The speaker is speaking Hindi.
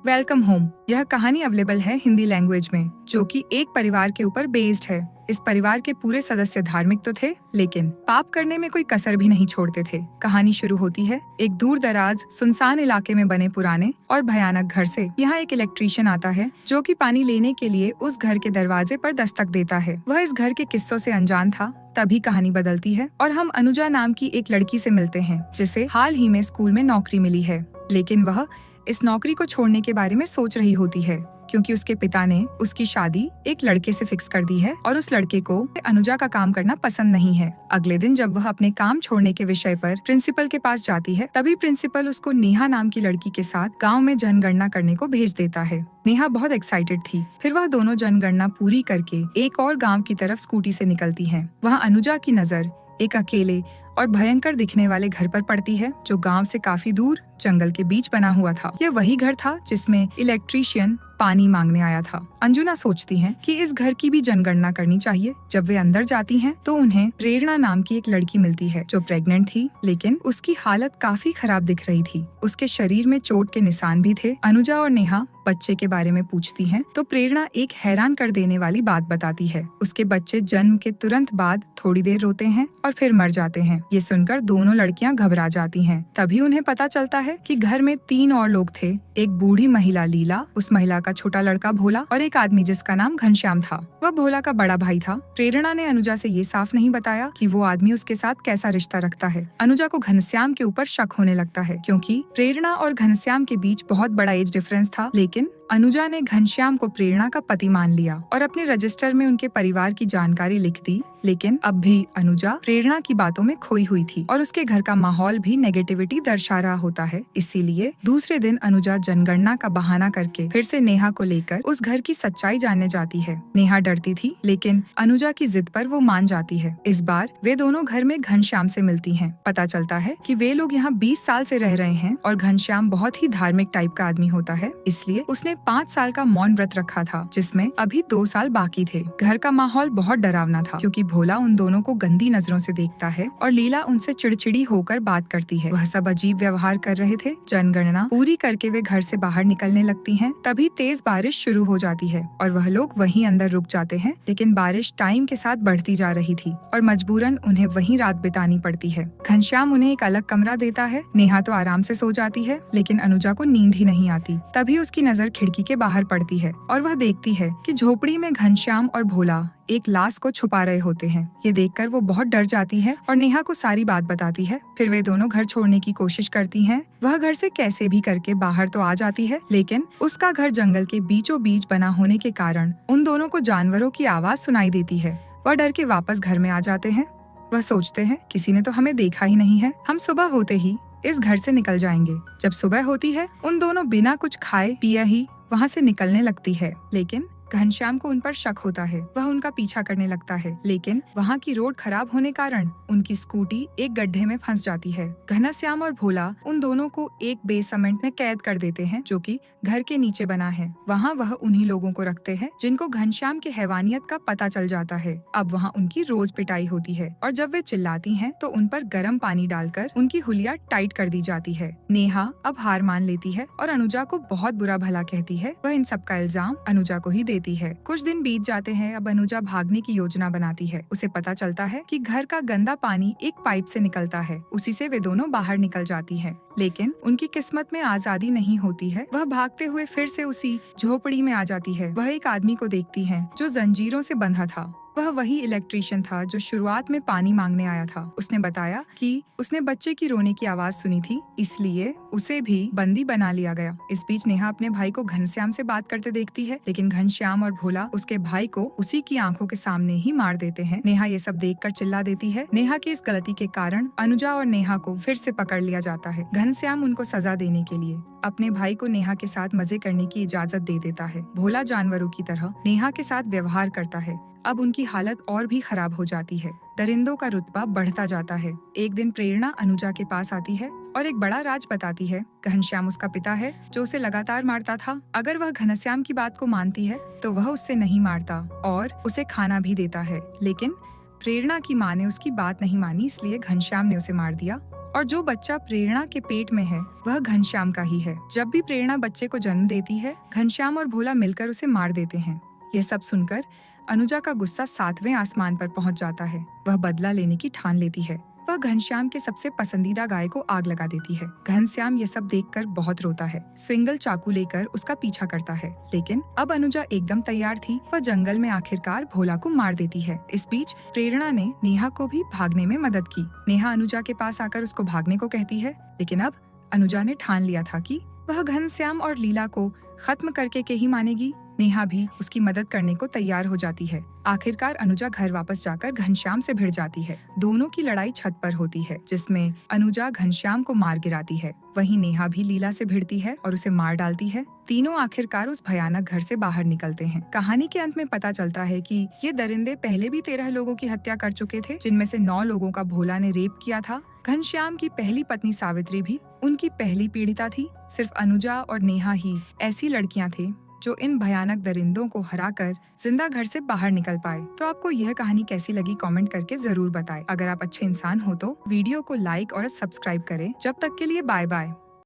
Welcome home. यह कहानी अवेलेबल है हिंदी लैंग्वेज में, जो कि एक परिवार के ऊपर बेस्ड है। इस परिवार के पूरे सदस्य धार्मिक तो थे, लेकिन पाप करने में कोई कसर भी नहीं छोड़ते थे। कहानी शुरू होती है एक दूर दराज सुनसान इलाके में बने पुराने और भयानक घर से। यहाँ एक इलेक्ट्रीशियन आता है जो कि पानी लेने के लिए उस घर के दरवाजे पर दस्तक देता है। वह इस घर के किस्सों से अनजान था। तभी कहानी बदलती है और हम अनुजा नाम की एक लड़की से मिलते हैं, जिसे हाल ही में स्कूल में नौकरी मिली है। लेकिन वह इस नौकरी को छोड़ने के बारे में सोच रही होती है, क्योंकि उसके पिता ने उसकी शादी एक लड़के से फिक्स कर दी है और उस लड़के को अनुजा का काम करना पसंद नहीं है। अगले दिन जब वह अपने काम छोड़ने के विषय पर प्रिंसिपल के पास जाती है, तभी प्रिंसिपल उसको नेहा नाम की लड़की के साथ गांव में जनगणना करने को भेज देता है। नेहा बहुत एक्साइटेड थी। फिर वह दोनों जनगणना पूरी करके एक और गाँव की तरफ स्कूटी से निकलती है। वहाँ अनुजा की नजर एक अकेले और भयंकर दिखने वाले घर पर पड़ती है, जो गांव से काफी दूर जंगल के बीच बना हुआ था। यह वही घर था जिसमें इलेक्ट्रीशियन पानी मांगने आया था। अंजुना सोचती हैं कि इस घर की भी जनगणना करनी चाहिए। जब वे अंदर जाती हैं, तो उन्हें प्रेरणा नाम की एक लड़की मिलती है, जो प्रेग्नेंट थी, लेकिन उसकी हालत काफी खराब दिख रही थी। उसके शरीर में चोट के निशान भी थे। अनुजा और नेहा बच्चे के बारे में पूछती हैं, तो प्रेरणा एक हैरान कर देने वाली बात बताती है। उसके बच्चे जन्म के तुरंत बाद थोड़ी देर रोते हैं और फिर मर जाते हैं। ये सुनकर दोनों लड़कियां घबरा जाती हैं। तभी उन्हें पता चलता है कि घर में 3 और लोग थे। एक बूढ़ी महिला लीला, उस महिला का छोटा लड़का भोला और एक आदमी जिसका नाम घनश्याम था। वह भोला का बड़ा भाई था। प्रेरणा ने अनुजा से ये साफ नहीं बताया कि वो आदमी उसके साथ कैसा रिश्ता रखता है। अनुजा को घनश्याम के ऊपर शक होने लगता है, क्योंकि प्रेरणा और घनश्याम के बीच बहुत बड़ा एज डिफरेंस था। लेकिन अनुजा ने घनश्याम को प्रेरणा का पति मान लिया और अपने रजिस्टर में उनके परिवार की जानकारी लिख दी। लेकिन अब भी अनुजा प्रेरणा की बातों में खोई हुई थी और उसके घर का माहौल भी नेगेटिविटी दर्शा रहा होता है। इसीलिए दूसरे दिन अनुजा जनगणना का बहाना करके फिर से नेहा को लेकर उस घर की सच्चाई जानने जाती है। नेहा डरती थी, लेकिन अनुजा की जिद पर वो मान जाती है। इस बार वे दोनों घर में घनश्याम से मिलती हैं। पता चलता है कि वे लोग यहाँ 20 साल से रह रहे हैं और घनश्याम बहुत ही धार्मिक टाइप का आदमी होता है। इसलिए उसने 5 साल का मौन व्रत रखा था, जिसमें अभी 2 साल बाकी थे। घर का माहौल बहुत डरावना था, क्योंकि भोला उन दोनों को गंदी नजरों से देखता है और लीला उनसे चिड़चिड़ी होकर बात करती है। वह सब अजीब व्यवहार कर रहे थे। जनगणना पूरी करके वे घर से बाहर निकलने लगती हैं। तभी तेज बारिश शुरू हो जाती है और वह लोग वहीं अंदर रुक जाते हैं। लेकिन बारिश टाइम के साथ बढ़ती जा रही थी और मजबूरन उन्हें वहीं रात बितानी पड़ती है। घनश्याम उन्हें एक अलग कमरा देता है। नेहा तो आराम से सो जाती है, लेकिन अनुजा को नींद ही नहीं आती। तभी उसकी नजर खिड़की के बाहर पड़ती है और वह देखती है कि झोपड़ी में घनश्याम और भोला एक लाश को छुपा रहे होते हैं। ये देखकर वो बहुत डर जाती है और नेहा को सारी बात बताती है। फिर वे दोनों घर छोड़ने की कोशिश करती हैं। वह घर से कैसे भी करके बाहर तो आ जाती है, लेकिन उसका घर जंगल के बीचों बीच बना होने के कारण उन दोनों को जानवरों की आवाज सुनाई देती है। वह डर के वापस घर में आ जाते हैं। वह सोचते हैं, किसी ने तो हमें देखा ही नहीं है, हम सुबह होते ही इस घर से निकल जाएंगे। जब सुबह होती है, उन दोनों बिना कुछ खाए पिए ही वहाँ से निकलने लगती है। लेकिन घनश्याम को उन पर शक होता है। वह उनका पीछा करने लगता है, लेकिन वहाँ की रोड खराब होने कारण उनकी स्कूटी एक गड्ढे में फंस जाती है। घनश्याम और भोला उन दोनों को एक बेसमेंट में कैद कर देते हैं, जो कि घर के नीचे बना है। वहाँ वह उन्हीं लोगों को रखते हैं जिनको घनश्याम के हैवानियत का पता चल जाता है। अब वहाँ उनकी रोज पिटाई होती है और जब वे चिल्लाती हैं, तो उन पर गर्म पानी डालकर उनकी हुलिया टाइट कर दी जाती है। नेहा अब हार मान लेती है और अनुजा को बहुत बुरा भला कहती है। वह इन सब का इल्जाम अनुजा को ही देती है। कुछ दिन बीत जाते हैं। अब अनुजा भागने की योजना बनाती है। उसे पता चलता है कि घर का गंदा पानी एक पाइप से निकलता है। उसी से वे दोनों बाहर निकल जाती है। लेकिन उनकी किस्मत में आजादी नहीं होती है। वह भागते हुए फिर से उसी झोपड़ी में आ जाती है। वह एक आदमी को देखती है जो जंजीरों से बंधा था। वह वही इलेक्ट्रीशियन था जो शुरुआत में पानी मांगने आया था। उसने बताया कि उसने बच्चे की रोने की आवाज सुनी थी, इसलिए उसे भी बंदी बना लिया गया। इस बीच नेहा अपने भाई को घनश्याम से बात करते देखती है, लेकिन घनश्याम और भोला उसके भाई को उसी की आंखों के सामने ही मार देते हैं। नेहा ये सब देखकर चिल्ला देती है। नेहा की इस गलती के कारण अनुजा और नेहा को फिर से पकड़ लिया जाता है। घनश्याम उनको सजा देने के लिए अपने भाई को नेहा के साथ मजे करने की इजाजत दे देता है। भोला जानवरों की तरह नेहा के साथ व्यवहार करता है। अब उनकी हालत और भी खराब हो जाती है। दरिंदों का रुतबा बढ़ता जाता है। एक दिन प्रेरणा अनुजा के पास आती है और एक बड़ा राज बताती है। घनश्याम उसका पिता है जो उसे लगातार मारता था। अगर वह घनश्याम की बात को मानती है तो वह उससे नहीं मारता और उसे खाना भी देता है। लेकिन प्रेरणा की माँ ने उसकी बात नहीं मानी, इसलिए घनश्याम ने उसे मार दिया और जो बच्चा प्रेरणा के पेट में है वह घनश्याम का ही है। जब भी प्रेरणा बच्चे को जन्म देती है, घनश्याम और भोला मिलकर उसे मार देते हैं। यह सब सुनकर अनुजा का गुस्सा 7वें आसमान पर पहुंच जाता है। वह बदला लेने की ठान लेती है। वह घनश्याम के सबसे पसंदीदा गाय को आग लगा देती है। घनश्याम ये सब देखकर बहुत रोता है। स्विंगल चाकू लेकर उसका पीछा करता है, लेकिन अब अनुजा एकदम तैयार थी। वह जंगल में आखिरकार भोला को मार देती है। इस बीच प्रेरणा ने नेहा को भी भागने में मदद की। नेहा अनुजा के पास आकर उसको भागने को कहती है, लेकिन अब अनुजा ने ठान लिया था कि वह घनश्याम और लीला को खत्म करके के ही मानेगी। नेहा भी उसकी मदद करने को तैयार हो जाती है। आखिरकार अनुजा घर वापस जाकर घनश्याम से भिड़ जाती है। दोनों की लड़ाई छत पर होती है, जिसमें अनुजा घनश्याम को मार गिराती है। वहीं नेहा भी लीला से भिड़ती है और उसे मार डालती है। तीनों आखिरकार उस भयानक घर से बाहर निकलते हैं। कहानी के अंत में पता चलता है कि ये दरिंदे पहले भी 13 लोगों की हत्या कर चुके थे, जिनमें से 9 लोगों का भोला ने रेप किया था। घनश्याम की पहली पत्नी सावित्री भी उनकी पहली पीड़िता थी। सिर्फ अनुजा और नेहा ही ऐसी लड़कियां थी जो इन भयानक दरिंदों को हराकर जिंदा घर से बाहर निकल पाए। तो आपको यह कहानी कैसी लगी कमेंट करके जरूर बताएं। अगर आप अच्छे इंसान हो तो वीडियो को लाइक और सब्सक्राइब करें। जब तक के लिए बाय बाय।